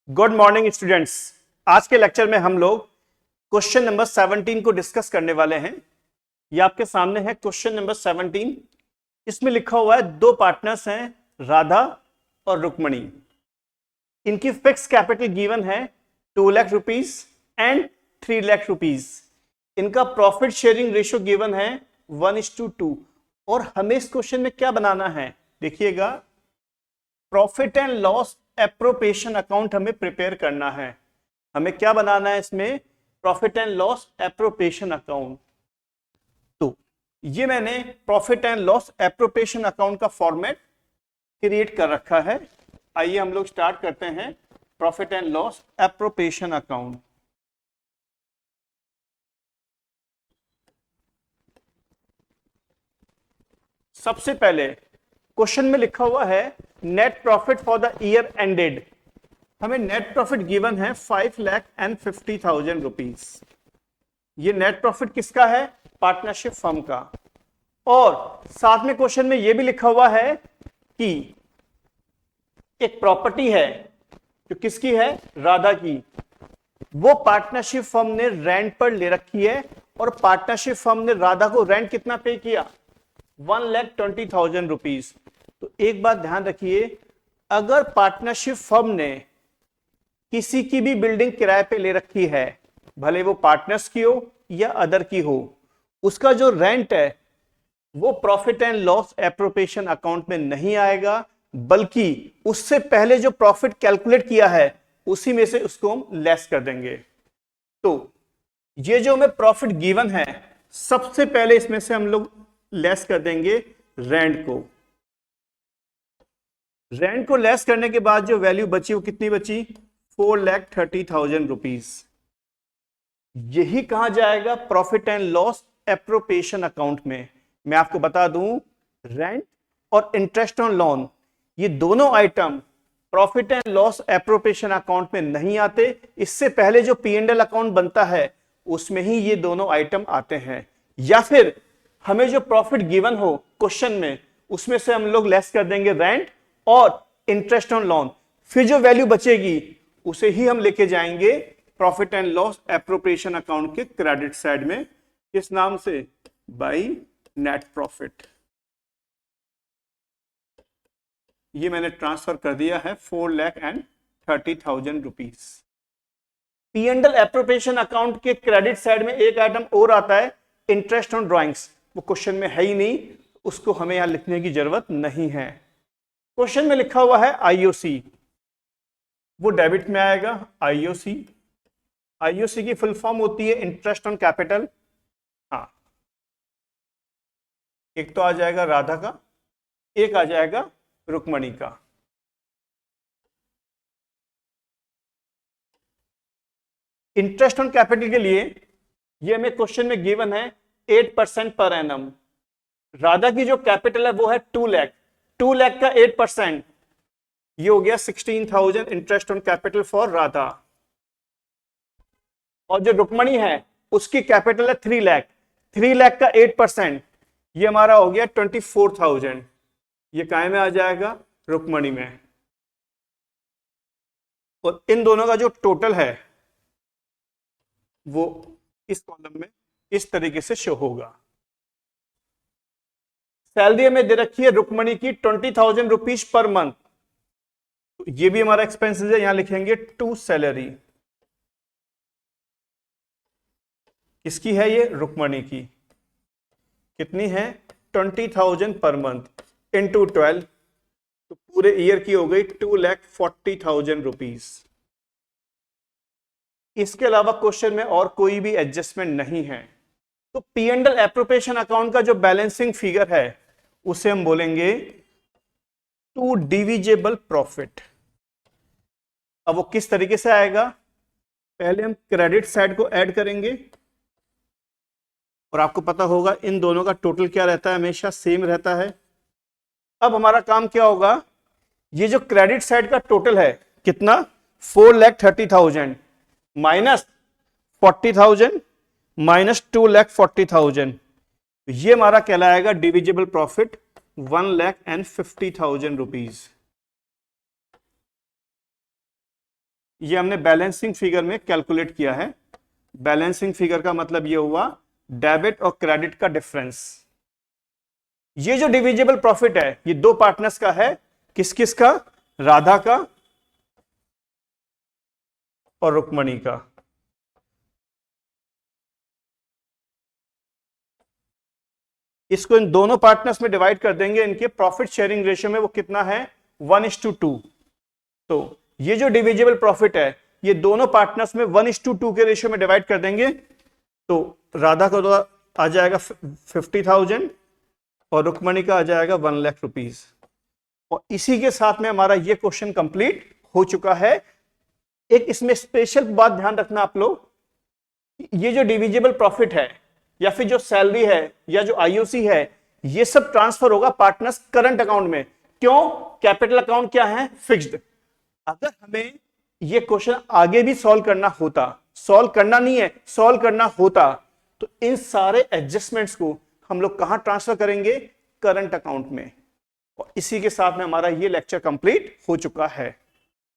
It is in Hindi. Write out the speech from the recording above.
Good morning students. आज के लेक्चर में हम लोग क्वेश्चन नंबर 17 को डिस्कस करने वाले हैं। ये आपके सामने है क्वेश्चन नंबर 17। इसमें लिखा हुआ है दो पार्टनर्स हैं, राधा और रुक्मणी। इनकी फिक्स कैपिटल गिवन है 2 lakh rupees and 3 lakh rupees. इनका प्रॉफिट शेयरिंग रेशियो गिवन है 1:2। और हमें इस क्वेश्चन में क्या बनाना है, देखिएगा, profit and loss appropriation account हमें प्रिपेयर करना है। हमें क्या बनाना है इसमें, profit and loss appropriation account. तो ये मैंने profit and loss appropriation account का फॉर्मेट क्रिएट कर रखा है। आइए हम लोग स्टार्ट करते हैं profit and loss appropriation account. सबसे पहले क्वेश्चन में लिखा हुआ है net profit for the year ended. हमें नेट प्रॉफिट गिवन है 5,50,000 रुपीज। ये नेट प्रॉफिट किसका है, पार्टनरशिप फर्म का। और साथ में क्वेश्चन में यह भी लिखा हुआ है कि एक प्रॉपर्टी है जो किसकी है, राधा की। वो पार्टनरशिप फर्म ने रेंट पर ले रखी है और पार्टनरशिप फर्म ने राधा को रेंट कितना पे किया, 1,20,000 रुपीज। तो एक बात ध्यान रखिए, अगर पार्टनरशिप फर्म ने किसी की भी बिल्डिंग किराए पे ले रखी है, भले वो पार्टनर्स की हो या अदर की हो, उसका जो रेंट है वो profit and loss appropriation account में नहीं आएगा, बल्कि उससे पहले जो प्रॉफिट कैलकुलेट किया है उसी में से उसको हम लेस कर देंगे। तो ये जो हमें प्रॉफिट गिवन है, सबसे पहले इसमें से हम लोग लेस कर देंगे रेंट को। रेंट को लेस करने के बाद जो वैल्यू बची वो कितनी बची, 4,30,000 रुपीज। यही कहां जाएगा, profit and loss appropriation account में। मैं आपको बता दूं, रेंट और इंटरेस्ट ऑन लोन, ये दोनों item profit and loss appropriation account में नहीं आते। इससे पहले जो P&L अकाउंट बनता है उसमें ही ये दोनों आइटम आते हैं। या फिर हमें जो प्रॉफिट गिवन हो क्वेश्चन में, उसमें से हम लोग लेस कर देंगे रेंट और इंटरेस्ट ऑन लोन। फिर जो वैल्यू बचेगी उसे ही हम लेके जाएंगे profit and loss appropriation account के क्रेडिट साइड में। किस नाम से, बाई नेट प्रॉफिट। ये मैंने ट्रांसफर कर दिया है 4,30,000 रुपीज। P&L एप्रोप्रिएशन अकाउंट के क्रेडिट साइड में एक आइटम और आता है, इंटरेस्ट ऑन ड्राइंग्स। वो क्वेश्चन में है ही नहीं, उसको हमें यहां लिखने की जरूरत नहीं है। क्वेश्चन में लिखा हुआ है आईओसी, वो डेबिट में आएगा। आईओसी, आईओसी की फुल फॉर्म होती है इंटरेस्ट ऑन कैपिटल। हाँ, एक तो आ जाएगा राधा का, एक आ जाएगा रुक्मणी का। इंटरेस्ट ऑन कैपिटल के लिए ये हमें क्वेश्चन में गिवन है 8% पर एनम। राधा की जो कैपिटल है वो है 2 लाख। 2 लाख का 8%, ये हो गया 16,000 interest on capital for Radha. और जो रुक्मणी है उसकी कैपिटल है 3 लाख। 3 लाख का 8%, ये हमारा हो गया 24,000। ये काय में आ जाएगा, रुक्मणी में। और इन दोनों का जो टोटल है वो इस कॉलम में इस तरीके से शो होगा। सैलरी हमें दे रखी है रुक्मणी की 20,000 रुपीज पर मंथ। तो ये भी हमारा एक्सपेंसेस है, यहां लिखेंगे टू सैलरी। किसकी है ये, रुक्मणी की। कितनी है, 20,000 पर मंथ इंटू 12, तो पूरे ईयर की हो गई 2,40,000 रुपीज। इसके अलावा क्वेश्चन में और कोई भी एडजस्टमेंट नहीं है। तो P&L एप्रोप्रिएशन अकाउंट का जो बैलेंसिंग फिगर है उसे हम बोलेंगे टू डिविजेबल प्रॉफिट। अब वो किस तरीके से आएगा, पहले हम क्रेडिट साइड को ऐड करेंगे और आपको पता होगा इन दोनों का टोटल क्या रहता है, हमेशा सेम रहता है। अब हमारा काम क्या होगा, ये जो क्रेडिट साइड का टोटल है कितना, 4,30,000 माइनस 40,000 माइनस 2,40,000, ये हमारा कहलाएगा डिविजिबल प्रॉफिट 1,50,000 रुपीज। ये हमने बैलेंसिंग फिगर में कैलकुलेट किया है। बैलेंसिंग फिगर का मतलब ये हुआ डेबिट और क्रेडिट का डिफरेंस। ये जो डिविजिबल प्रॉफिट है ये दो पार्टनर्स का है, किस किस का, राधा का और रुक्मणी का। इसको इन दोनों पार्टनर्स में डिवाइड कर देंगे, इनके प्रॉफिट शेयरिंग रेशियो में वो कितना है 1:2। तो ये जो डिविजिबल प्रॉफिट है ये दोनों पार्टनर्स में 1:2 के रेशियो में डिवाइड कर देंगे। तो राधा का तो आ जाएगा 50,000 और रुक्मणी का आ जाएगा 1 लाख रुपीज। और इसी के साथ में हमारा ये क्वेश्चन कंप्लीट हो चुका है। एक इसमें स्पेशल बात ध्यान रखना आप लोग, ये जो डिविजिबल प्रॉफिट है या फिर जो सैलरी है या जो आईओसी है ये सब ट्रांसफर होगा पार्टनर्स करंट अकाउंट में। क्यों? कैपिटल अकाउंट क्या है? फिक्स्ड। अगर हमें ये क्वेश्चन आगे भी सॉल्व करना होता, सॉल्व करना नहीं है, सॉल्व करना होता, तो इन सारे एडजस्टमेंट्स को हम लोग कहां ट्रांसफर करेंगे? करंट अकाउंट में। और इसी के साथ में हमारा ये लेक्चर कंप्लीट हो चुका है।